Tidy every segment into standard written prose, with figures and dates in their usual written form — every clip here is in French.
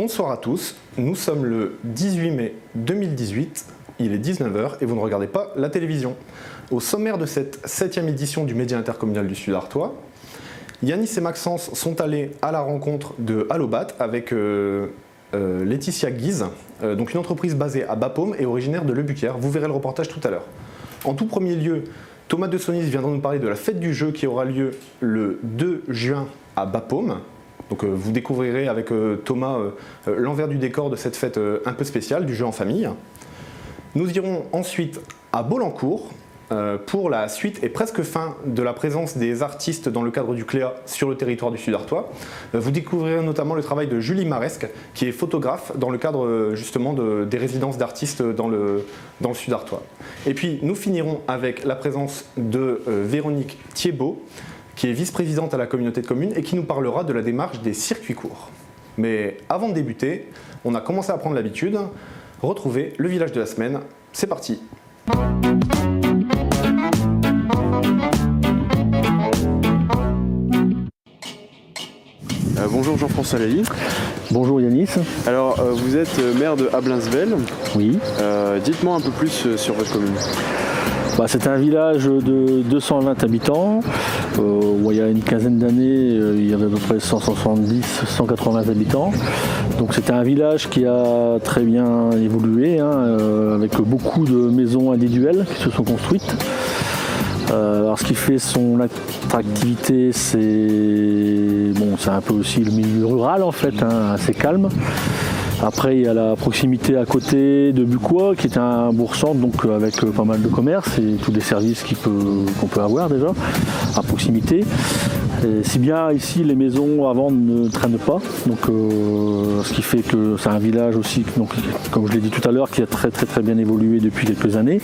Bonsoir à tous, nous sommes le 18 mai 2018, il est 19 h et vous ne regardez pas la télévision. Au sommaire de cette 7e édition du Média intercommunal du Sud Artois, Yanis et Maxence sont allés à la rencontre de Allobat avec Laetitia Guise, donc une entreprise basée à Bapaume et originaire de Le Bucaire. Vous verrez le reportage tout à l'heure. En tout premier lieu, Thomas de Sonis viendra nous parler de la fête du jeu qui aura lieu le 2 juin à Bapaume. Donc vous découvrirez avec Thomas l'envers du décor de cette fête un peu spéciale du jeu en famille. Nous irons ensuite à Bolencourt pour la suite et presque fin de la présence des artistes dans le cadre du CLEA sur le territoire du Sud Artois. Vous découvrirez notamment le travail de Julie Maresque, qui est photographe dans le cadre justement des résidences d'artistes dans le Sud Artois. Et puis nous finirons avec la présence de Véronique Thiebaud, qui est vice-présidente à la communauté de communes et qui nous parlera de la démarche des circuits courts. Mais avant de débuter, on a commencé à prendre l'habitude. Retrouvez le village de la semaine. C'est parti. Bonjour Jean-François Lely. Bonjour Yanis. Alors vous êtes maire de Ablainsvel. Oui. Dites-moi un peu plus sur votre commune. C'est un village de 220 habitants. Il y a une quinzaine d'années, il y avait à peu près 170-180 habitants. Donc c'était un village qui a très bien évolué, avec beaucoup de maisons individuelles qui se sont construites. Alors ce qui fait son attractivité, c'est un peu aussi le milieu rural en fait, assez calme. Après il y a la proximité à côté de Bucois qui est un bourg-centre, donc avec pas mal de commerces et tous les services qu'on peut avoir déjà à proximité. Et si bien ici les maisons avant ne traînent pas, donc ce qui fait que c'est un village aussi, donc, comme je l'ai dit tout à l'heure, qui a très bien évolué depuis quelques années.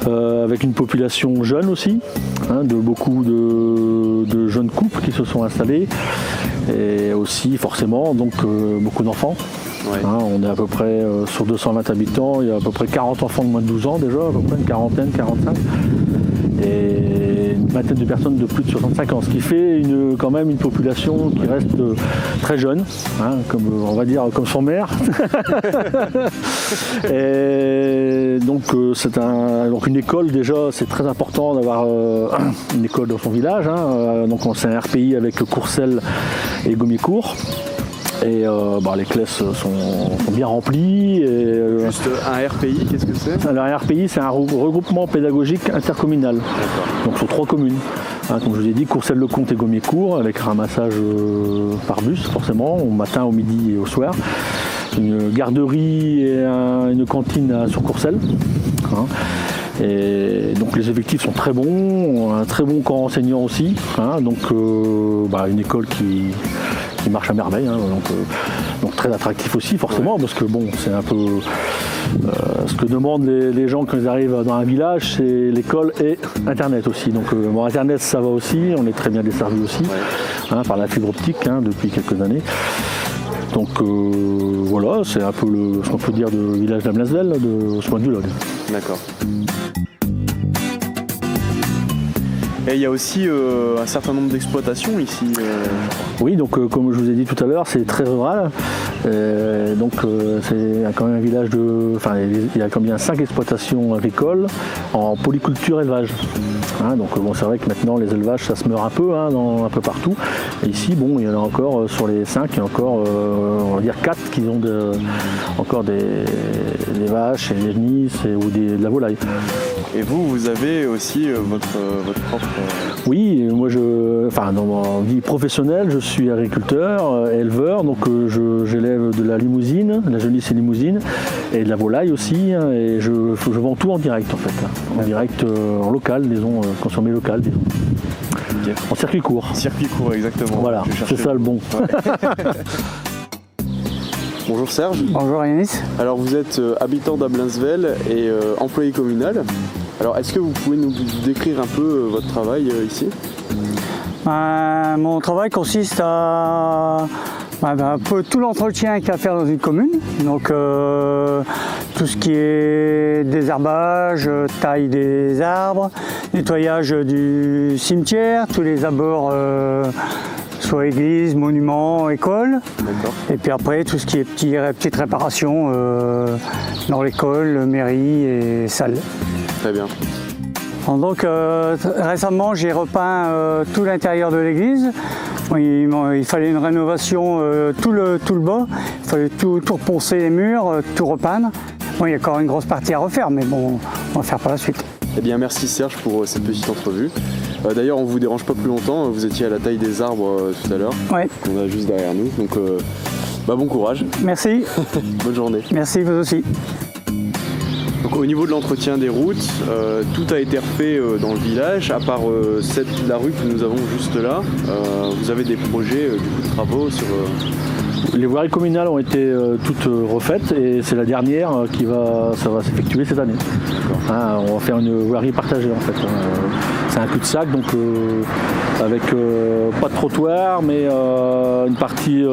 Avec une population jeune aussi, de beaucoup de jeunes couples qui se sont installés et aussi forcément donc beaucoup d'enfants. Ouais. On est à peu près sur 220 habitants, il y a à peu près 40 enfants de moins de 12 ans déjà, à peu près une quarantaine, 45 et une vingtaine de personnes de plus de 65 ans, ce qui fait quand même une population qui reste très jeune, comme on va dire comme son maire. Et donc c'est une école déjà, c'est très important d'avoir une école dans son village. Donc c'est un RPI avec Courcelles et Gommiers-Court. Et les classes sont bien remplies. Juste un RPI, qu'est-ce que c'est ? Alors, un RPI, c'est un regroupement pédagogique intercommunal. Donc sur 3 communes. Comme je vous ai dit, Courcelles-le-Comte et Gommiers-Court, avec ramassage par bus, forcément, au matin, au midi et au soir. Une garderie et une cantine sur Courcelles. Et donc les effectifs sont très bons, un très bon corps enseignant aussi. Donc une école qui marche à merveille, donc très attractif aussi forcément, parce que c'est un peu ce que demandent les gens quand ils arrivent dans un village, c'est l'école et internet aussi. Donc internet ça va aussi, on est très bien desservi aussi par la fibre optique depuis quelques années. Donc voilà, c'est un peu ce qu'on peut dire de village d'Ablainsvel de ce point de vue-là. D'accord. Et il y a aussi un certain nombre d'exploitations ici. Oui, donc comme je vous ai dit tout à l'heure, c'est très rural. C'est quand même un village il y a combien 5 exploitations agricoles en polyculture élevage. C'est vrai que maintenant les élevages ça se meurt un peu, un peu partout. Et ici, il y en a encore sur les 5, il y a encore on va dire 4 qui ont encore des vaches et des genisses ou de la volaille. Et vous avez aussi votre propre... Oui, moi dans ma vie professionnelle, je suis agriculteur, éleveur, donc j'élève de la limousine, de la genisse et limousine, et de la volaille aussi, et je vends tout en direct en fait, en direct, en local, disons, consommé local, disons. Okay. En circuit court. Circuit court, exactement. Voilà, c'est ça le bon. Ouais. Bonjour Serge. Bonjour Yanis. Alors vous êtes habitant d'Ablainsvel et employé communal. Alors est-ce que vous pouvez nous décrire un peu votre travail ici ? Mon travail consiste à un peu tout l'entretien qu'il y a à faire dans une commune. Donc tout ce qui est désherbage, taille des arbres, nettoyage du cimetière, tous les abords soit église, monument, école. D'accord. Et puis après, tout ce qui est petites réparations dans l'école, mairie et salle. Très bien. Donc récemment, j'ai repeint tout l'intérieur de l'église. Il fallait une rénovation, tout le bas. Il fallait tout reponcer les murs, tout repeindre. Bon, il y a encore une grosse partie à refaire, mais bon, on va faire par la suite. Eh bien, merci Serge pour cette petite entrevue. D'ailleurs, on ne vous dérange pas plus longtemps. Vous étiez à la taille des arbres tout à l'heure. Ouais. On a juste derrière nous. Donc, bon courage. Merci. Bonne journée. Merci, vous aussi. Donc, au niveau de l'entretien des routes, tout a été refait dans le village, à part la rue que nous avons juste là. Vous avez des projets de travaux sur... Les voiries communales ont été toutes refaites et c'est la dernière ça va s'effectuer cette année. Hein, on va faire une voirie partagée en fait. C'est un cul-de-sac donc avec pas de trottoir mais une partie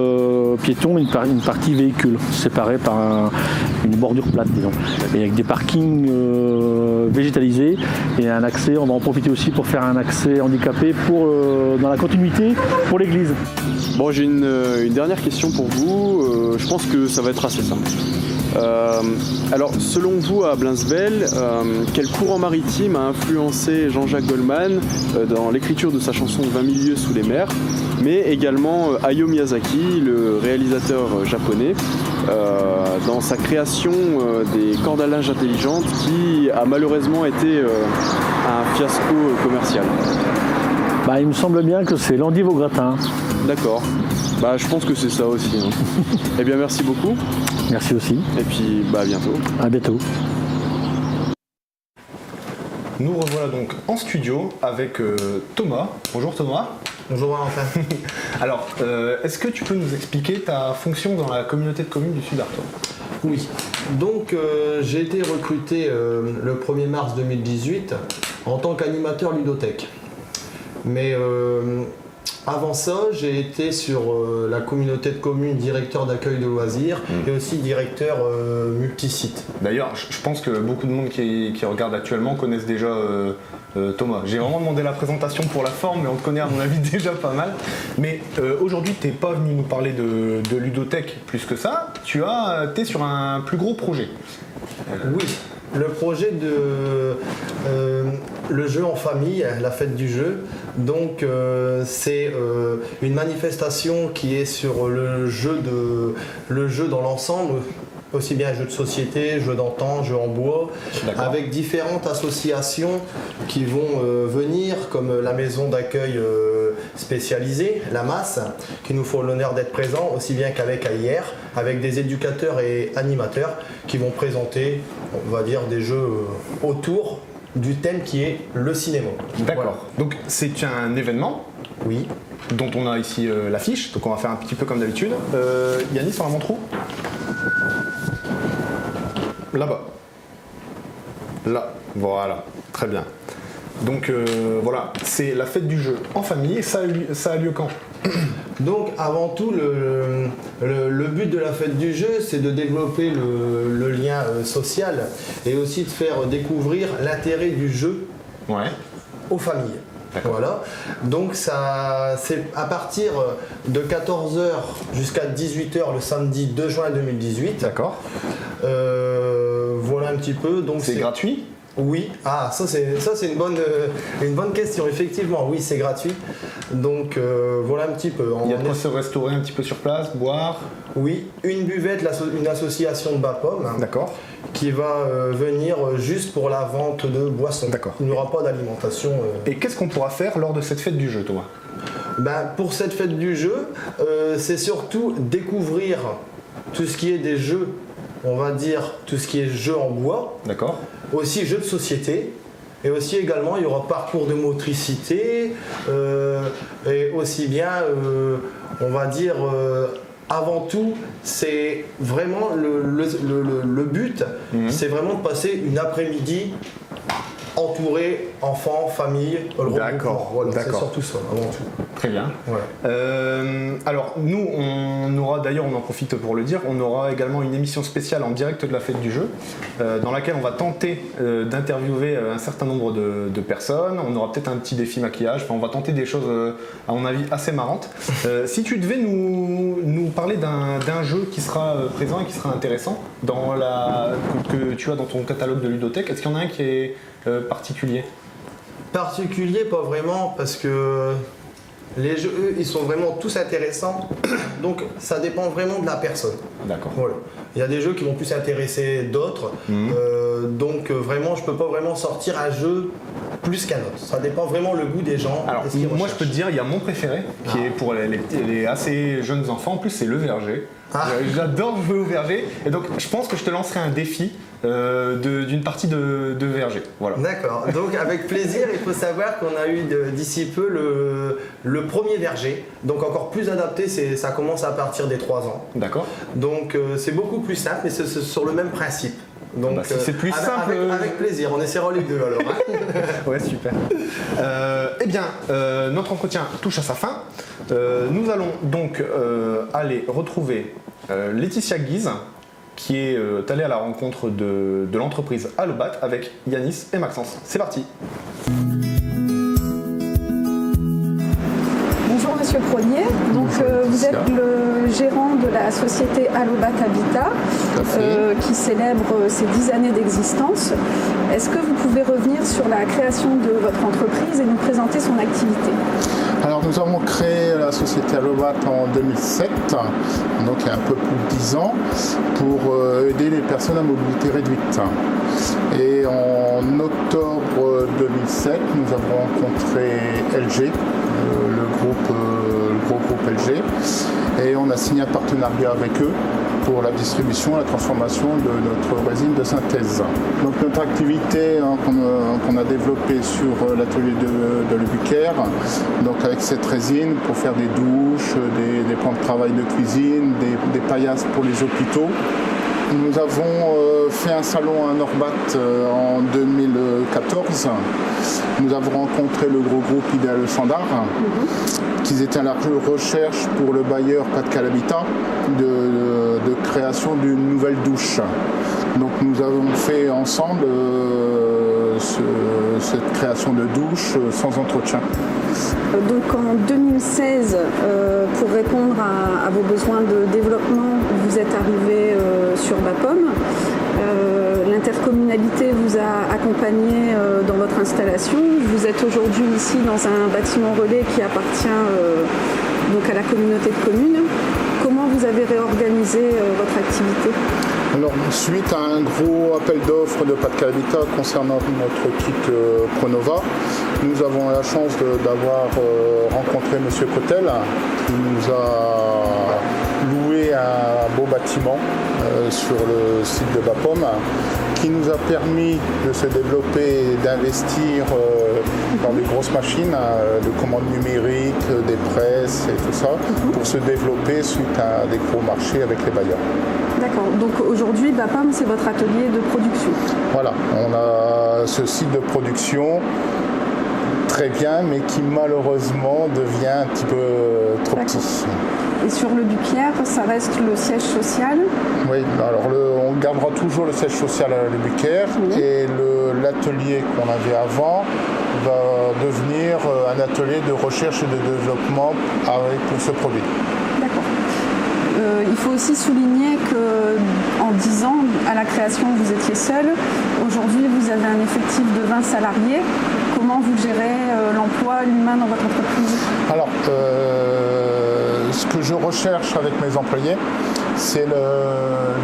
piéton, une partie véhicule séparée par une bordure plate disons. Et avec des parkings végétalisés et un accès, on va en profiter aussi pour faire un accès handicapé dans la continuité pour l'église. Bon, j'ai une dernière question pour vous. Je pense que ça va être assez simple. Alors, selon vous, à Blainsvel, quel courant maritime a influencé Jean-Jacques Goldman dans l'écriture de sa chanson 20 000 lieues sous les mers, mais également Hayao Miyazaki, le réalisateur japonais, dans sa création des cordes à linge intelligentes qui a malheureusement été un fiasco commercial? Il me semble bien que c'est l'endive au gratin. D'accord. Je pense que c'est ça aussi. Hein. Eh bien, merci beaucoup. Merci aussi. Et puis, à bientôt. À bientôt. Nous revoilà donc en studio avec Thomas. Bonjour Thomas. Bonjour Valentin. Alors, est-ce que tu peux nous expliquer ta fonction dans la communauté de communes du Sud Artois? Oui, donc j'ai été recruté le 1er mars 2018 en tant qu'animateur ludothèque. Mais avant ça, j'ai été sur la communauté de communes directeur d'accueil de loisirs et aussi directeur multisite. D'ailleurs, je pense que beaucoup de monde qui regarde actuellement connaissent déjà Thomas. J'ai vraiment demandé la présentation pour la forme, mais on te connaît à mon avis déjà pas mal. Mais aujourd'hui, tu n'es pas venu nous parler de ludothèque plus que ça. Tu es sur un plus gros projet. Oui. Le projet de le jeu en famille, la fête du jeu, donc c'est une manifestation qui est sur le jeu dans l'ensemble, aussi bien jeux de société, jeux d'antan, jeux en bois, avec différentes associations qui vont venir, comme la maison d'accueil spécialisée, la MAS, qui nous font l'honneur d'être présents, aussi bien qu'avec AIR, avec des éducateurs et animateurs qui vont présenter, on va dire, des jeux autour du thème qui est le cinéma. D'accord. Voilà. Donc c'est un événement. Oui. Dont on a ici l'affiche, donc on va faire un petit peu comme d'habitude. Yanis, on la montre où? Là-bas. Là, voilà, très bien. Donc voilà, c'est la fête du jeu en famille, et ça a lieu quand? Donc avant tout, le but de la fête du jeu, c'est de développer le lien social et aussi de faire découvrir l'intérêt du jeu aux familles. Voilà. Donc ça, c'est à partir de 14h jusqu'à 18h le samedi 2 juin 2018. D'accord. Voilà un petit peu. Donc c'est gratuit? Oui. Ah, ça c'est une bonne question. Effectivement, oui, c'est gratuit. Donc voilà un petit peu. Il y a de quoi se restaurer un petit peu sur place, boire? Oui, une buvette, une association de Bapom. D'accord. Qui va venir juste pour la vente de boissons. D'accord. Il n'y aura pas d'alimentation. Et qu'est-ce qu'on pourra faire lors de cette fête du jeu, Thomas? Pour cette fête du jeu, c'est surtout découvrir tout ce qui est des jeux, on va dire tout ce qui est jeux en bois. D'accord. Aussi jeux de société. Et aussi également, il y aura parcours de motricité. Et aussi bien, on va dire... avant tout, c'est vraiment le but, c'est vraiment de passer une après-midi entourer enfants, famille, le regroupement. D'accord, Voilà, c'est d'accord. surtout ça, avant tout. Très bien. Voilà. Alors nous, on aura d'ailleurs, on en profite pour le dire, on aura également une émission spéciale en direct de la fête du jeu, dans laquelle on va tenter d'interviewer un certain nombre de personnes. On aura peut-être un petit défi maquillage. Enfin, on va tenter des choses, à mon avis, assez marrantes. Si tu devais nous parler d'un jeu qui sera présent et qui sera intéressant que tu as dans ton catalogue de ludothèque, est-ce qu'il y en a un qui est particulier? Particulier, pas vraiment, parce que les jeux, eux, ils sont vraiment tous intéressants, donc ça dépend vraiment de la personne. D'accord. Voilà. Il y a des jeux qui vont plus intéresser d'autres, donc vraiment, je peux pas vraiment sortir un jeu plus qu'un autre. Ça dépend vraiment le goût des gens. Alors et ce qu'ils moi je recherchent. peux te dire, il y a mon préféré qui est pour les assez jeunes enfants, en plus c'est le verger. J'adore jouer au verger et donc je pense que je te lancerai un défi d'une partie de verger. Voilà. D'accord, donc avec plaisir, il faut savoir qu'on a eu d'ici peu le premier verger, donc encore plus adapté, ça commence à partir des 3 ans. D'accord. Donc c'est beaucoup plus simple, mais c'est sur le même principe. Donc, si c'est plus simple. Avec plaisir, on essaiera les deux alors. Ouais, super. Eh bien, notre entretien touche à sa fin. Nous allons donc aller retrouver Laetitia Guise, qui est allée à la rencontre de l'entreprise Allobat avec Yanis et Maxence. C'est parti. Bonjour Monsieur Pronier, donc vous êtes le gérant de la société Allobat Habitat qui célèbre ses 10 années d'existence. Est-ce que vous pouvez revenir sur la création de votre entreprise et nous présenter son activité? Alors nous avons créé la société Allobat en 2007, donc il y a un peu plus de 10 ans, pour aider les personnes à mobilité réduite. Et en octobre 2007, nous avons rencontré LG, le gros groupe LG, et on a signé un partenariat avec eux pour la distribution et la transformation de notre résine de synthèse. Donc notre activité qu'on a développée sur l'atelier de Le Bucaire, donc avec cette résine pour faire des douches, des plans de travail de cuisine, des paillasses pour les hôpitaux. Nous avons fait un salon à Norbat en 2014. Nous avons rencontré le gros groupe Idéal Standard, qui étaient à la recherche pour le bailleur Pas-de-Calais Habitat de création d'une nouvelle douche. Donc nous avons fait ensemble cette création de douche sans entretien. Donc en 2016, pour répondre à vos besoins de développement, vous êtes arrivé sur BAPOM. L'intercommunalité vous a accompagné dans votre installation. Vous êtes aujourd'hui ici dans un bâtiment relais qui appartient donc à la communauté de communes. Comment vous avez réorganisé votre activité ? Alors, suite à un gros appel d'offres de Pas-de-Calais Habitat concernant notre kit Pronova, nous avons la chance d'avoir rencontré M. Cotel, qui nous a loué un beau bâtiment sur le site de BAPOM, qui nous a permis de se développer et d'investir dans des grosses machines de commandes numériques, des presses et tout ça, pour se développer suite à des gros marchés avec les bailleurs. D'accord, donc aujourd'hui BAPOM c'est votre atelier de production. Voilà, on a ce site de production très bien, mais qui malheureusement devient un petit peu trop petit. Et sur le Bucaire, ça reste le siège social? Oui, alors on gardera toujours le siège social à Le Bucaire, et l'atelier qu'on avait avant va devenir un atelier de recherche et de développement pour ce produit. D'accord. Il faut aussi souligner qu'en 10 ans, à la création, vous étiez seul. Aujourd'hui, vous avez un effectif de 20 salariés. Comment vous gérez l'emploi, l'humain dans votre entreprise? Alors, ce que je recherche avec mes employés, c'est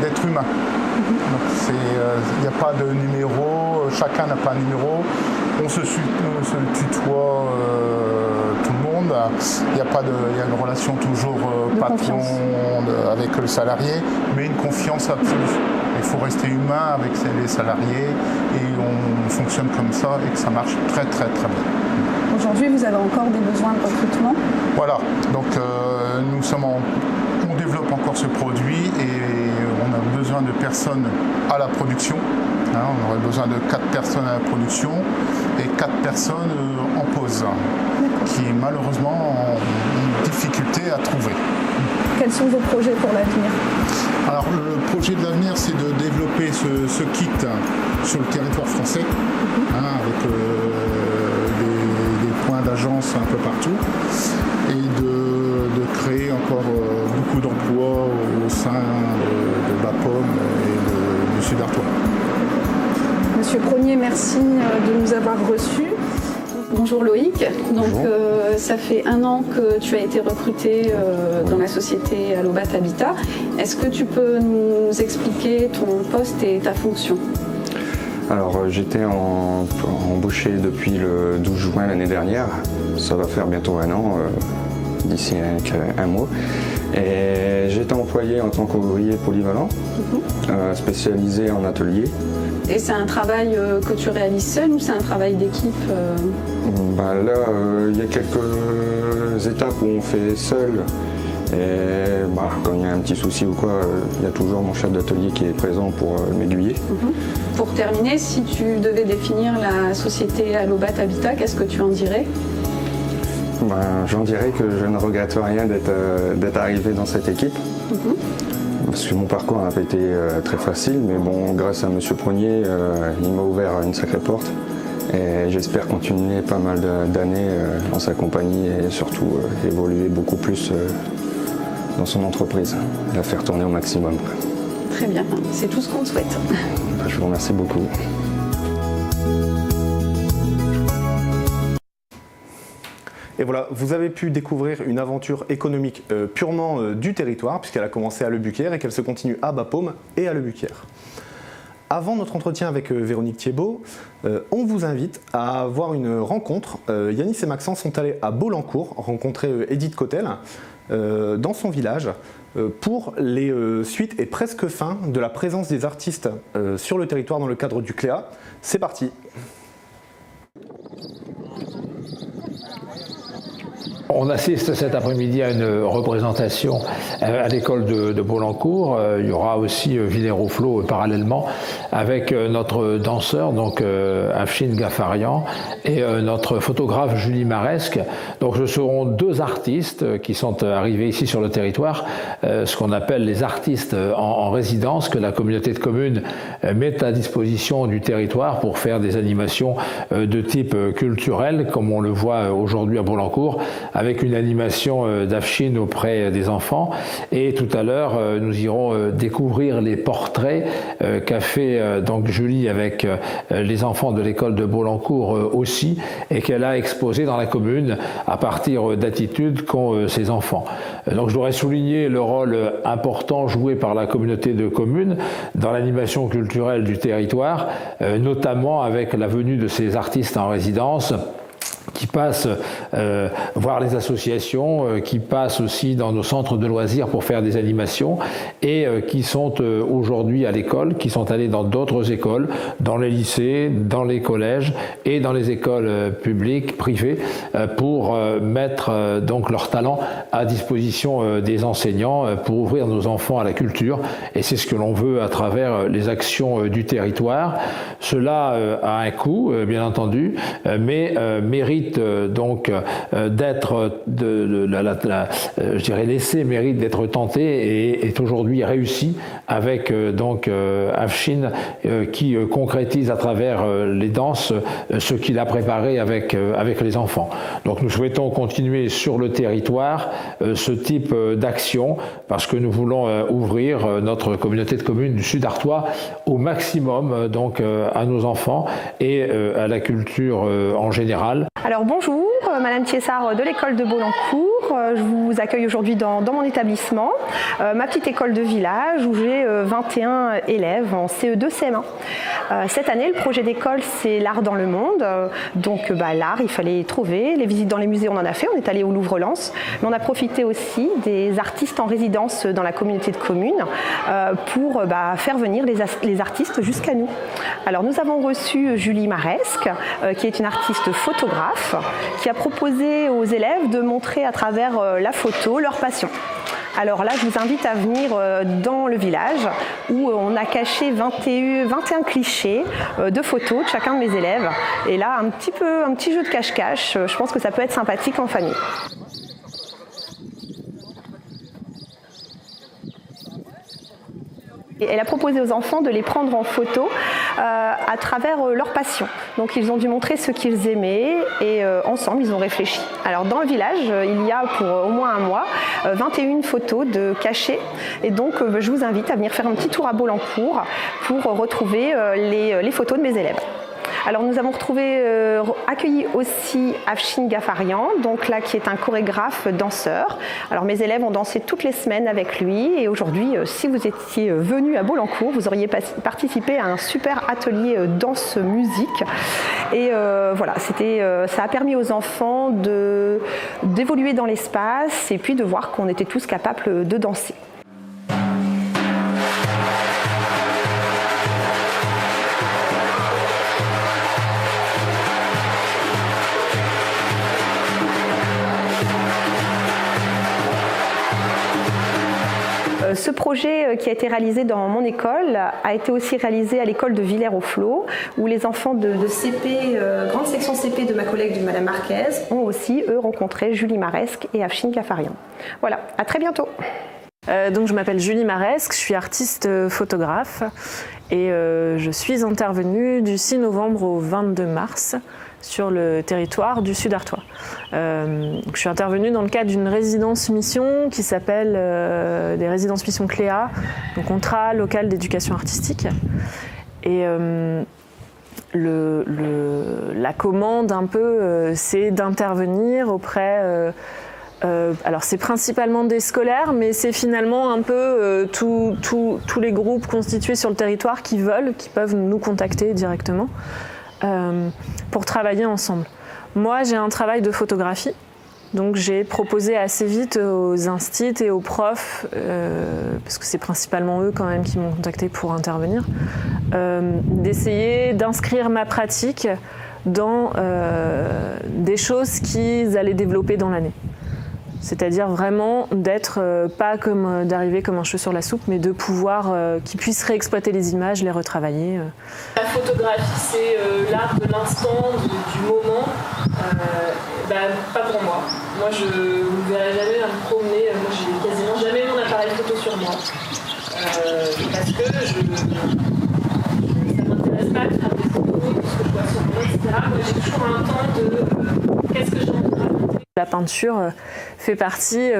d'être humain. Il n'y a pas de numéro, chacun n'a pas un numéro. On se tutoie tout le monde. Il y a une relation toujours patron avec le salarié, mais une confiance absolue. Il faut rester humain avec les salariés et on fonctionne comme ça et que ça marche très très très bien. Aujourd'hui, vous avez encore des besoins de recrutement? Voilà, donc on développe encore ce produit et on a besoin de personnes à la production, On aurait besoin de 4 personnes à la production et 4 personnes en pause, qui est malheureusement une difficulté à trouver. Quels sont vos projets pour l'avenir? Alors le projet de l'avenir, c'est de développer ce kit sur le territoire français, avec des points d'agence un peu partout, et de créer encore beaucoup d'emplois au sein de BAPOM et du Sud-Artois. Monsieur Prognier, merci de nous avoir reçus. Bonjour Loïc, donc ça fait 1 an que tu as été recruté dans la société Allobat Habitat. Est-ce que tu peux nous expliquer ton poste et ta fonction? Alors j'étais embauché depuis le 12 juin l'année dernière, ça va faire bientôt 1 an, d'ici un mois. Et j'étais employé en tant qu'ouvrier polyvalent, spécialisé en atelier. Et c'est un travail que tu réalises seul ou c'est un travail d'équipe? Là, il y a quelques étapes où on fait seul. Et quand il y a un petit souci ou quoi, il y a toujours mon chef d'atelier qui est présent pour m'aiguiller. Pour terminer, si tu devais définir la société Allobat Habitat, qu'est-ce que tu en dirais? J'en dirais que je ne regrette rien d'être arrivé dans cette équipe. Parce que mon parcours n'a pas été très facile, mais bon, grâce à M. Prognier, il m'a ouvert une sacrée porte. Et j'espère continuer pas mal d'années en sa compagnie et surtout évoluer beaucoup plus dans son entreprise, la faire tourner au maximum. Très bien, c'est tout ce qu'on souhaite. Je vous remercie beaucoup. Et voilà, vous avez pu découvrir une aventure économique purement du territoire, puisqu'elle a commencé à Le Bucaire et qu'elle se continue à BAPOM et à Le Bucaire. Avant notre entretien avec Véronique Thiebaud, on vous invite à avoir une rencontre. Yanis et Maxence sont allés à Bolencourt rencontrer Edith Cotel dans son village pour les suites et presque fins de la présence des artistes sur le territoire dans le cadre du CLEA. C'est parti. On assiste cet après-midi à une représentation à l'école de Bolencourt. Il y aura aussi Villers-au-Flot parallèlement avec notre danseur, donc Afshin Ghaffarian, et notre photographe Julie Maresque. Donc ce seront 2 artistes qui sont arrivés ici sur le territoire, ce qu'on appelle les artistes en résidence, que la communauté de communes met à disposition du territoire pour faire des animations de type culturel, comme on le voit aujourd'hui à Bolencourt, avec une animation d'Afshin auprès des enfants. Et tout à l'heure, nous irons découvrir les portraits qu'a fait donc Julie avec les enfants de l'école de Bolencourt aussi, et qu'elle a exposé dans la commune à partir d'attitudes qu'ont ces enfants. Donc je voudrais souligner le rôle important joué par la communauté de communes dans l'animation culturelle du territoire, notamment avec la venue de ces artistes en résidence qui passent voir les associations, qui passent aussi dans nos centres de loisirs pour faire des animations et qui sont aujourd'hui à l'école, qui sont allés dans d'autres écoles, dans les lycées, dans les collèges et dans les écoles publiques, privées, pour mettre donc leur talent à disposition des enseignants pour ouvrir nos enfants à la culture. Et c'est ce que l'on veut à travers les actions du territoire. Cela a un coût, bien entendu, mais mérite donc d'être, je dirais, l'essai mérite d'être tenté et est aujourd'hui réussi avec donc Afshin qui concrétise à travers les danses ce qu'il a préparé avec les enfants. Donc nous souhaitons continuer sur le territoire ce type d'action parce que nous voulons ouvrir notre communauté de communes du Sud-Artois au maximum donc à nos enfants et à la culture en général. Alors bonjour, Madame Thiessard de l'école de Bolencourt. Je vous accueille aujourd'hui dans mon établissement, ma petite école de village où j'ai 21 élèves en CE2 CM1. Cette année, le projet d'école, c'est l'art dans le monde. Donc l'art, il fallait trouver. Les visites dans les musées, on en a fait. On est allé au Louvre-Lens. Mais on a profité aussi des artistes en résidence dans la communauté de communes pour faire venir les artistes jusqu'à nous. Alors nous avons reçu Julie Maresque, qui est une artiste photographe, qui a proposé aux élèves de montrer à travers la photo leur passion. Alors là, je vous invite à venir dans le village où on a caché 21 clichés de photos de chacun de mes élèves. Et là, un petit jeu de cache-cache, je pense que ça peut être sympathique en famille. Et elle a proposé aux enfants de les prendre en photo à travers leur passion. Donc ils ont dû montrer ce qu'ils aimaient et ensemble ils ont réfléchi. Alors dans le village, il y a pour au moins un mois 21 photos de cachés. Et donc je vous invite à venir faire un petit tour à Bolencourt pour retrouver les photos de mes élèves. Alors nous avons accueilli aussi Afshin Gafarian, donc là qui est un chorégraphe danseur. Alors mes élèves ont dansé toutes les semaines avec lui et aujourd'hui, si vous étiez venu à Bolencourt, vous auriez participé à un super atelier danse-musique. Et voilà, ça a permis aux enfants d'évoluer dans l'espace et puis de voir qu'on était tous capables de danser. Ce projet qui a été réalisé dans mon école a été aussi réalisé à l'école de Villers-au-Flot où les enfants de CP, grande section CP de ma collègue Madame Marquez ont aussi, eux, rencontré Julie Maresque et Afshin Gafarian. Voilà, à très bientôt. Donc je m'appelle Julie Maresque, je suis artiste photographe et je suis intervenue du 6 novembre au 22 mars sur le territoire du Sud-Artois. Je suis intervenue dans le cadre d'une résidence-mission qui s'appelle des résidences-missions CLEA, donc contrat local d'éducation artistique. Et la commande un peu, c'est d'intervenir auprès... alors c'est principalement des scolaires, mais c'est finalement un peu tous les groupes constitués sur le territoire qui peuvent nous contacter directement pour travailler ensemble. Moi, j'ai un travail de photographie, donc j'ai proposé assez vite aux instits et aux profs, parce que c'est principalement eux quand même qui m'ont contacté pour intervenir, d'essayer d'inscrire ma pratique dans des choses qu'ils allaient développer dans l'année. C'est-à-dire vraiment d'être, pas comme d'arriver comme un cheveu sur la soupe, mais de pouvoir qu'ils puissent réexploiter les images, les retravailler. La photographie, c'est l'art de l'instant, du moment. Pas pour moi. Moi, je ne me verrai jamais à me promener. Moi, j'ai quasiment jamais mon appareil photo sur moi. Parce que ça ne m'intéresse pas de faire des photos, ce que je vois sur moi, etc. Moi, j'ai toujours un temps de qu'est-ce que j'ai envie de raconter. La peinture fait partie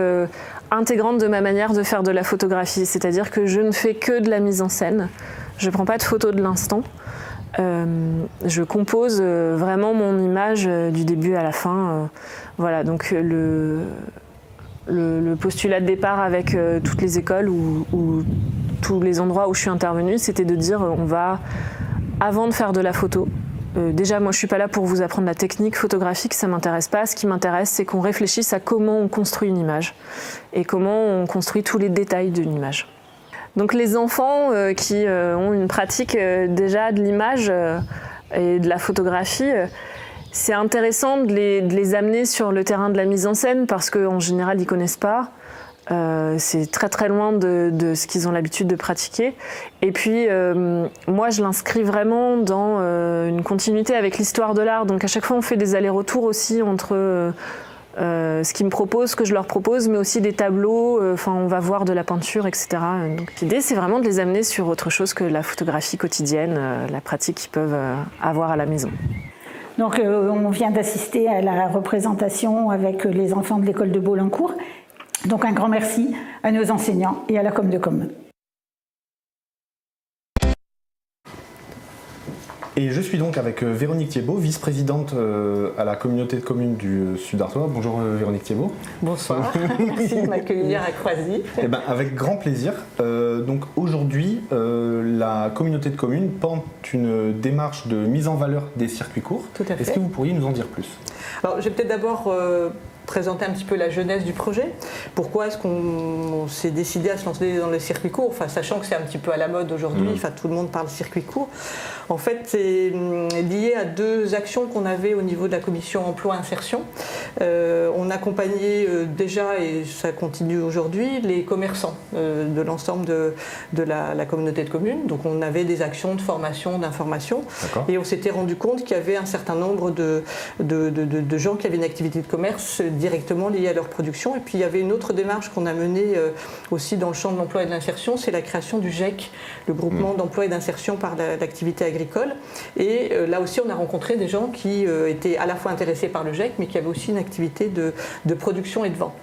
intégrante de ma manière de faire de la photographie, c'est-à-dire que je ne fais que de la mise en scène. Je ne prends pas de photos de l'instant. Je compose vraiment mon image du début à la fin. Voilà, donc le postulat de départ avec toutes les écoles ou tous les endroits où je suis intervenue, c'était de dire on va, avant de faire de la photo, déjà, moi, je ne suis pas là pour vous apprendre la technique photographique, ça ne m'intéresse pas. Ce qui m'intéresse, c'est qu'on réfléchisse à comment on construit une image et comment on construit tous les détails d'une image. Donc les enfants qui ont une pratique déjà de l'image et de la photographie, c'est intéressant de les amener sur le terrain de la mise en scène parce qu'en général, ils ne connaissent pas. C'est très très loin de ce qu'ils ont l'habitude de pratiquer. Et puis moi je l'inscris vraiment dans une continuité avec l'histoire de l'art. Donc à chaque fois on fait des allers-retours aussi entre ce qu'ils me proposent, ce que je leur propose, mais aussi des tableaux, on va voir de la peinture, etc. Donc l'idée c'est vraiment de les amener sur autre chose que la photographie quotidienne, la pratique qu'ils peuvent avoir à la maison. Donc on vient d'assister à la représentation avec les enfants de l'école de Bolencourt. Donc un grand merci à nos enseignants et à la Com de Com. Et je suis donc avec Véronique Thiebaud, vice-présidente à la communauté de communes du Sud-Artois. Bonjour Véronique Thiebaud. Bonsoir, merci de m'accueillir à Croisy. Avec grand plaisir. Donc aujourd'hui, la communauté de communes porte une démarche de mise en valeur des circuits courts. Tout à fait. Est-ce que vous pourriez nous en dire plus ? Alors, je vais peut-être d'abord présenter un petit peu la jeunesse du projet. Pourquoi est-ce qu'on s'est décidé à se lancer dans le circuit court, sachant que c'est un petit peu à la mode aujourd'hui, tout le monde parle circuit court. En fait, c'est lié à 2 actions qu'on avait au niveau de la commission emploi-insertion. On accompagnait déjà, et ça continue aujourd'hui, les commerçants de l'ensemble de la communauté de communes. Donc on avait des actions de formation, d'information. Et on s'était rendu compte qu'il y avait un certain nombre de gens qui avaient une activité de commerce directement liée à leur production. Et puis il y avait une autre démarche qu'on a menée aussi dans le champ de l'emploi et de l'insertion, c'est la création du GEC, le groupement d'emploi et d'insertion par l'activité agricole. Et là aussi, on a rencontré des gens qui étaient à la fois intéressés par le GEC, mais qui avaient aussi une activité de production et de vente.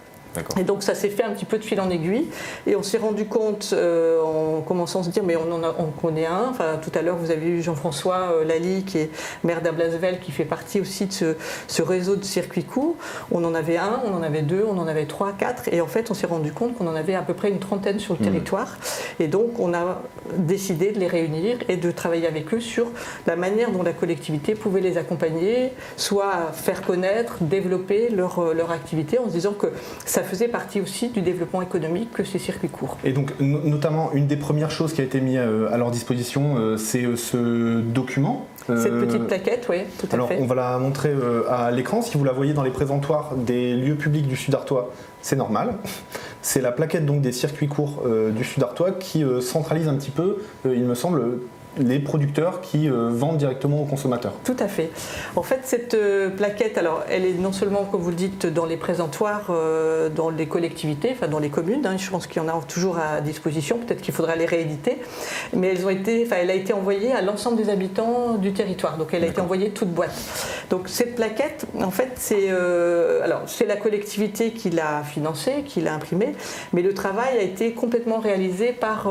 Et donc ça s'est fait un petit peu de fil en aiguille et on s'est rendu compte en commençant à se dire mais on connaît un, enfin tout à l'heure vous avez eu Jean-François Lally qui est maire d'Ablasvel qui fait partie aussi de ce réseau de circuits courts. On en avait un, on en avait 2, on en avait 3, 4 et en fait on s'est rendu compte qu'on en avait à peu près une trentaine sur le territoire et donc on a décidé de les réunir et de travailler avec eux sur la manière dont la collectivité pouvait les accompagner, soit faire connaître, développer leur activité en se disant que ça faisait partie aussi du développement économique que ces circuits courts. Et donc notamment une des premières choses qui a été mise à leur disposition, c'est ce document. Cette petite plaquette, oui, tout à fait. Alors on va la montrer à l'écran, si vous la voyez dans les présentoirs des lieux publics du Sud-Artois, c'est normal. C'est la plaquette donc des circuits courts du Sud-Artois qui centralise un petit peu, il me semble, les producteurs qui vendent directement aux consommateurs. Tout à fait. En fait, cette plaquette, alors, elle est non seulement, comme vous le dites, dans les présentoirs, dans les collectivités, enfin dans les communes, hein, je pense qu'il y en a toujours à disposition, peut-être qu'il faudra les rééditer, mais elle a été envoyée à l'ensemble des habitants du territoire, donc elle a été envoyée toute boîte. Donc cette plaquette, en fait, c'est la collectivité qui l'a financée, qui l'a imprimée, mais le travail a été complètement réalisé par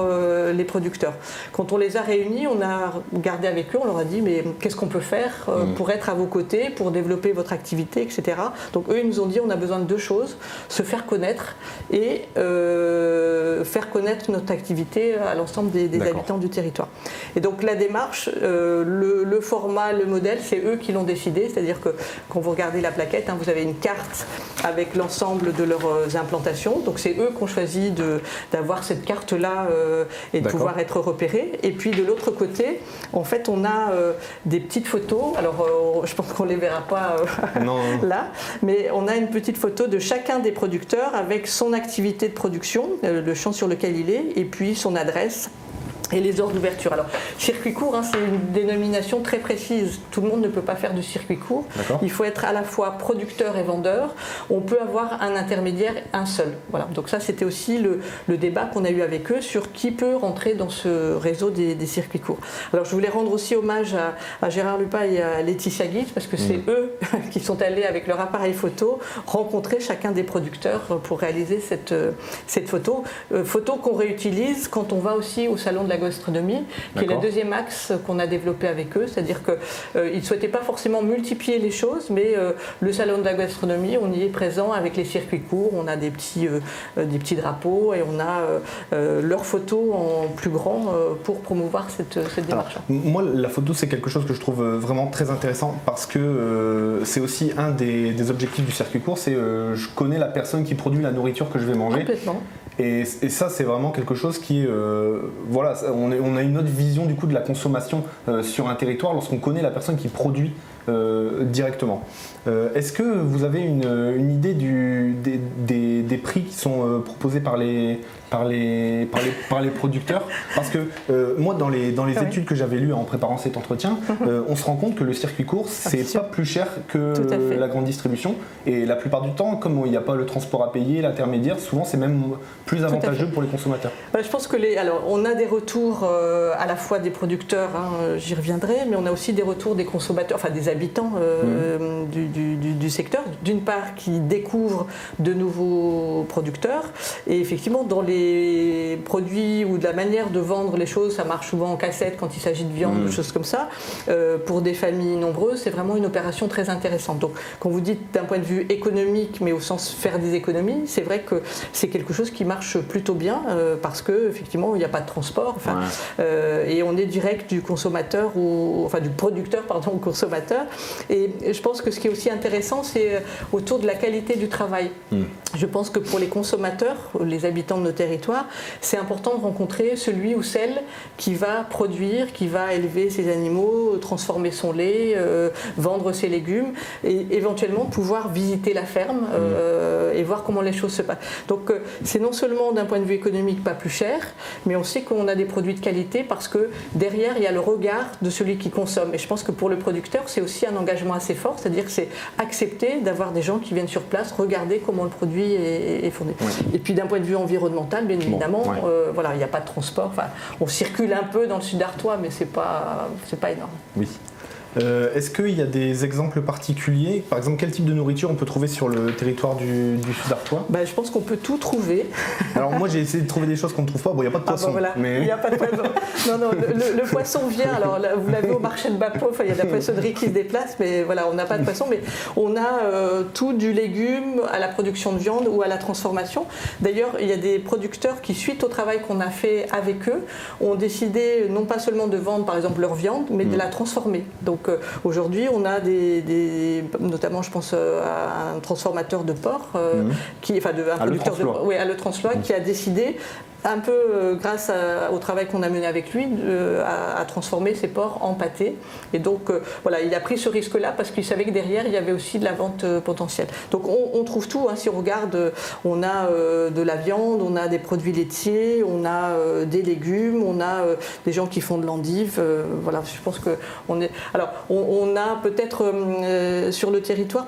les producteurs. Quand on les a réunis, on a regardé avec eux, on leur a dit mais qu'est-ce qu'on peut faire pour être à vos côtés, pour développer votre activité, etc. Donc eux ils nous ont dit on a besoin de 2 choses, se faire connaître et faire connaître notre activité à l'ensemble des habitants du territoire. Et donc la démarche, le format, le modèle, c'est eux qui l'ont décidé, c'est-à-dire que quand vous regardez la plaquette, hein, vous avez une carte avec l'ensemble de leurs implantations, donc c'est eux qui ont choisi d'avoir cette carte-là et de pouvoir être repérés. Et puis de l'autre côté, en fait, on a des petites photos. Alors, je pense qu'on ne les verra pas là, mais on a une petite photo de chacun des producteurs avec son activité de production, le champ sur lequel il est, et puis son adresse. Et les heures d'ouverture. Alors, circuit court, hein, c'est une dénomination très précise. Tout le monde ne peut pas faire du circuit court. Il faut être à la fois producteur et vendeur. On peut avoir un intermédiaire, un seul. Voilà. Donc ça, c'était aussi le débat qu'on a eu avec eux sur qui peut rentrer dans ce réseau des circuits courts. Alors, je voulais rendre aussi hommage à Gérard Lupa et à Laetitia Guitz, parce que c'est eux qui sont allés avec leur appareil photo rencontrer chacun des producteurs pour réaliser cette photo. Photo qu'on réutilise quand on va aussi au salon de la gastronomie, qui est le deuxième axe qu'on a développé avec eux, c'est-à-dire qu'ils ne souhaitaient pas forcément multiplier les choses, mais le salon de la gastronomie, on y est présent avec les circuits courts, on a des petits drapeaux et on a leurs photos en plus grand pour promouvoir cette démarche. Alors, moi, la photo, c'est quelque chose que je trouve vraiment très intéressant parce que c'est aussi un des objectifs du circuit court, c'est je connais la personne qui produit la nourriture que je vais manger. Complètement. Et ça, c'est vraiment quelque chose qui, voilà, on a une autre vision du coup de la consommation sur un territoire lorsqu'on connaît la personne qui produit directement. Est-ce que vous avez une idée des prix qui sont proposés par les producteurs? Parce que moi, dans les études que j'avais lues en préparant cet entretien, on se rend compte que le circuit court, c'est pas plus cher que la grande distribution. Et la plupart du temps, comme il n'y a pas le transport à payer, l'intermédiaire, souvent c'est même plus avantageux pour les consommateurs. Je pense que alors, on a des retours à la fois des producteurs, hein, j'y reviendrai, mais on a aussi des retours des consommateurs, enfin des habitants du secteur, d'une part qui découvrent de nouveaux producteurs, et effectivement dans les produits ou de la manière de vendre les choses, ça marche souvent en cassette quand il s'agit de viande, des choses comme ça. Pour des familles nombreuses, c'est vraiment une opération très intéressante. Donc quand vous dites d'un point de vue économique, mais au sens faire des économies, c'est vrai que c'est quelque chose qui marche plutôt bien parce que effectivement il n'y a pas de transport, et on est direct du consommateur du producteur au consommateur. Et je pense que ce qui est aussi intéressant, c'est autour de la qualité du travail. Je pense que pour les consommateurs, les habitants de nos territoires, territoire, c'est important de rencontrer celui ou celle qui va produire, qui va élever ses animaux, transformer son lait, vendre ses légumes et éventuellement pouvoir visiter la ferme et voir comment les choses se passent. Donc c'est non seulement d'un point de vue économique pas plus cher, mais on sait qu'on a des produits de qualité parce que derrière il y a le regard de celui qui consomme. Et je pense que pour le producteur c'est aussi un engagement assez fort, c'est-à-dire que c'est accepter d'avoir des gens qui viennent sur place regarder comment le produit est fourni. Et puis d'un point de vue environnemental, bien évidemment, voilà, il n'y a pas de transport. Enfin, on circule un peu dans le sud d'Artois, mais c'est pas énorme. Oui. Est-ce qu'il y a des exemples particuliers? Par exemple, quel type de nourriture on peut trouver sur le territoire du Sud-Artois? Je pense qu'on peut tout trouver. Alors moi j'ai essayé de trouver des choses qu'on ne trouve pas. Bon, il n'y a pas de poisson. Voilà. Mais... Il n'y a pas de poisson. Non, le poisson vient. Alors là, vous l'avez au marché de Bapo, il y a de la poissonnerie qui se déplace, mais voilà, on n'a pas de poisson. Mais on a tout du légume à la production de viande ou à la transformation. D'ailleurs, il y a des producteurs qui, suite au travail qu'on a fait avec eux, ont décidé non pas seulement de vendre par exemple leur viande, mais de la transformer. Donc aujourd'hui, on a notamment, je pense à un transformateur de porc, un producteur de porc, à Le Transloy, qui a décidé un peu grâce au travail qu'on a mené avec lui, à transformer ses porcs en pâté. Et donc voilà, il a pris ce risque-là parce qu'il savait que derrière il y avait aussi de la vente potentielle. Donc on trouve tout, hein, si on regarde, on a de la viande, on a des produits laitiers, on a des légumes, on a des gens qui font de l'endive. Voilà, je pense que on est. Alors on a peut-être sur le territoire,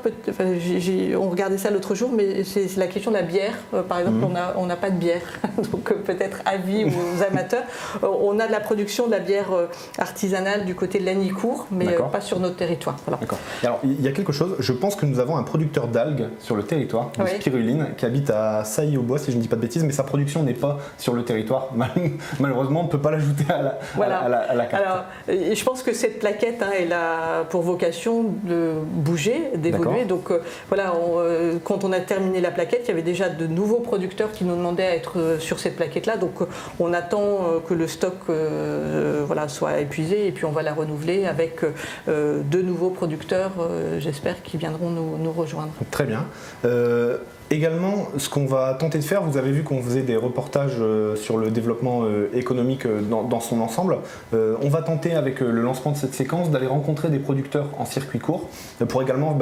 on regardait ça l'autre jour, mais c'est la question de la bière. Par exemple, on n'a pas de bière. Donc peut-être avis aux amateurs. On a de la production de la bière artisanale du côté de Lagnicourt, mais pas sur notre territoire. Voilà. D'accord. Alors, il y a quelque chose, je pense que nous avons un producteur d'algues sur le territoire, de spiruline, qui habite à Sailly-au-Bois, si je ne dis pas de bêtises, mais sa production n'est pas sur le territoire. Malheureusement, on ne peut pas l'ajouter à la carte. Alors, je pense que cette plaquette, elle a pour vocation de bouger, d'évoluer. Donc voilà, quand on a terminé la plaquette, il y avait déjà de nouveaux producteurs qui nous demandaient à être sur cette plaquette là, donc on attend que le stock soit épuisé et puis on va la renouveler avec de nouveaux producteurs, j'espère, qui viendront nous rejoindre. Très bien. Également, ce qu'on va tenter de faire, vous avez vu qu'on faisait des reportages sur le développement économique dans son ensemble. On va tenter, avec le lancement de cette séquence, d'aller rencontrer des producteurs en circuit court pour également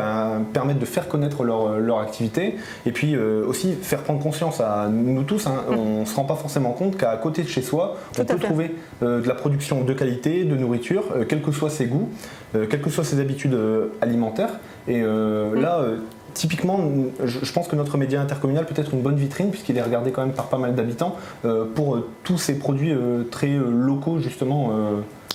permettre de faire connaître leur activité et puis aussi faire prendre conscience à nous tous. On ne se rend pas forcément compte qu'à côté de chez soi, on peut trouver de la production de qualité, de nourriture, quels que soient ses goûts, quelles que soient ses habitudes alimentaires. Et là, typiquement, je pense que notre média intercommunal peut être une bonne vitrine puisqu'il est regardé quand même par pas mal d'habitants pour tous ces produits très locaux justement.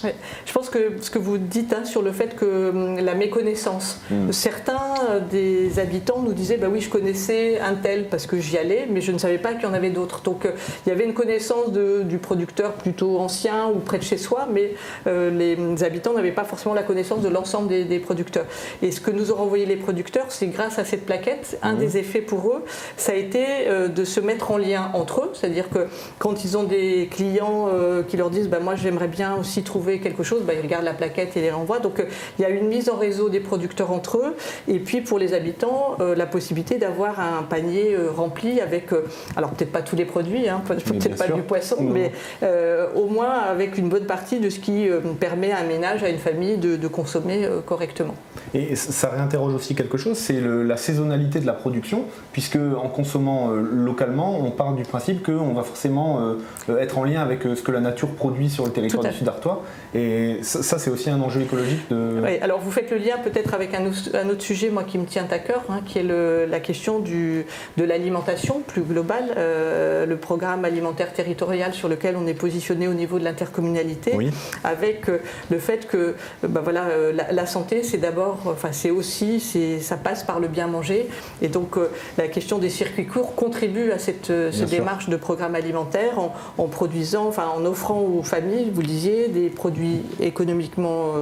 Ouais. Je pense que ce que vous dites sur le fait que la méconnaissance, certains des habitants nous disaient oui, je connaissais un tel parce que j'y allais, mais je ne savais pas qu'il y en avait d'autres. Donc il y avait une connaissance du producteur plutôt ancien ou près de chez soi, mais les habitants n'avaient pas forcément la connaissance de l'ensemble des producteurs. Et ce que nous ont envoyé les producteurs, c'est grâce à cette plaquette, un des effets pour eux, ça a été de se mettre en lien entre eux, c'est-à-dire que quand ils ont des clients qui leur disent moi j'aimerais bien aussi trouver quelque chose, ils regardent la plaquette et les renvoient. Donc il y a une mise en réseau des producteurs entre eux et puis pour les habitants la possibilité d'avoir un panier rempli avec, alors peut-être pas tous les produits, peut-être pas du poisson, mais au moins avec une bonne partie de ce qui permet à un ménage, à une famille de consommer correctement. Et ça réinterroge aussi quelque chose, c'est la saisonnalité de la production, puisque en consommant localement, on part du principe qu'on va forcément être en lien avec ce que la nature produit sur le territoire du Sud-Artois. Et ça, c'est aussi un enjeu écologique. Oui, alors vous faites le lien peut-être avec un autre sujet qui me tient à cœur, qui est la question de l'alimentation plus globale, le programme alimentaire territorial sur lequel on est positionné au niveau de l'intercommunalité, avec le fait que la santé, c'est d'abord, ça passe par le bien manger, et donc la question des circuits courts contribue à cette démarche de programme alimentaire en produisant, en offrant aux familles, vous le disiez, des produits produits économiquement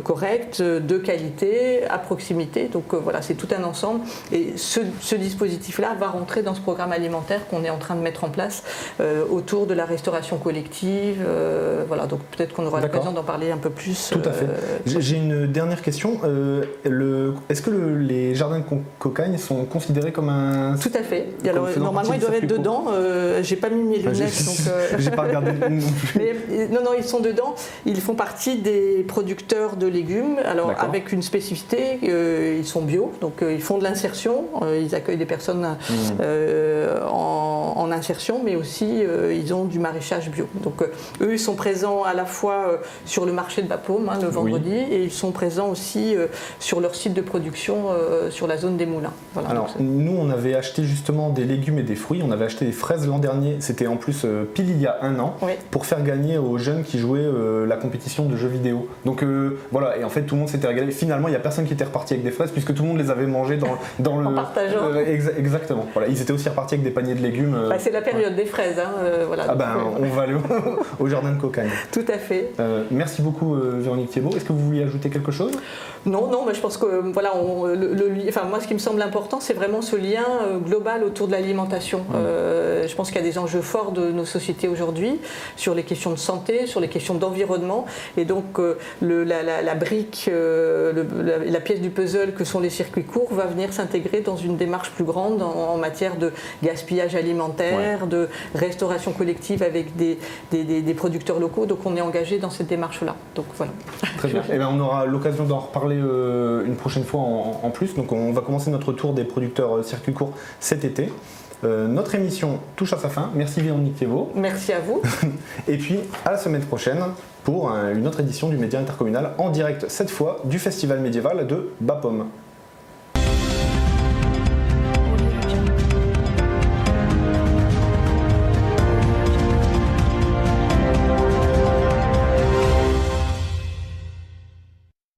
corrects, de qualité, à proximité. Donc voilà, c'est tout un ensemble. Et ce dispositif-là va rentrer dans ce programme alimentaire qu'on est en train de mettre en place autour de la restauration collective. Voilà, donc peut-être qu'on aura l'occasion d'en parler un peu plus. Tout à fait. J'ai une dernière question. Est-ce que les jardins de cocagne sont considérés comme un... Tout à fait. Alors, normalement, ils doivent être dedans. J'ai pas mis mes lunettes, donc... J'ai pas regardé non plus. Mais, non, ils sont dedans. Ils font partie des producteurs de légumes. Alors, avec une spécificité, ils sont bio, donc ils font de l'insertion. Ils accueillent des personnes en insertion, mais aussi ils ont du maraîchage bio. Donc, eux, ils sont présents à la fois sur le marché de Bapaume, le vendredi, et ils sont présents aussi sur leur site de production sur la zone des Moulins. Voilà, alors, nous, on avait acheté justement des légumes et des fruits. On avait acheté des fraises l'an dernier. C'était en plus pile il y a un an, pour faire gagner aux jeunes qui jouaient la compétition de jeux vidéo. Donc voilà, et en fait, tout le monde s'était régalé. Finalement, il n'y a personne qui était reparti avec des fraises, puisque tout le monde les avait mangées dans le... En partageant. Exactement. Voilà, ils étaient aussi repartis avec des paniers de légumes. C'est la période des fraises. Voilà, on va aller au jardin de cocagne. Tout à fait. Merci beaucoup, Véronique Thiebaud. Est-ce que vous vouliez ajouter quelque chose ? Non, mais je pense que voilà, moi, ce qui me semble important, c'est vraiment ce lien global autour de l'alimentation. Je pense qu'il y a des enjeux forts de nos sociétés aujourd'hui sur les questions de santé, sur les questions d'environnement, et donc la brique, la pièce du puzzle que sont les circuits courts va venir s'intégrer dans une démarche plus grande en matière de gaspillage alimentaire, de restauration collective avec des producteurs locaux. Donc on est engagé dans cette démarche-là. Donc voilà. Très bien. Et on aura l'occasion d'en reparler une prochaine fois en plus. Donc on va commencer notre tour des producteurs circuits courts cet été. Notre émission touche à sa fin. Merci Véronique Thiebaud. Merci à vous. Et puis à la semaine prochaine pour une autre édition du Média Intercommunal en direct, cette fois du Festival médiéval de Bapaume.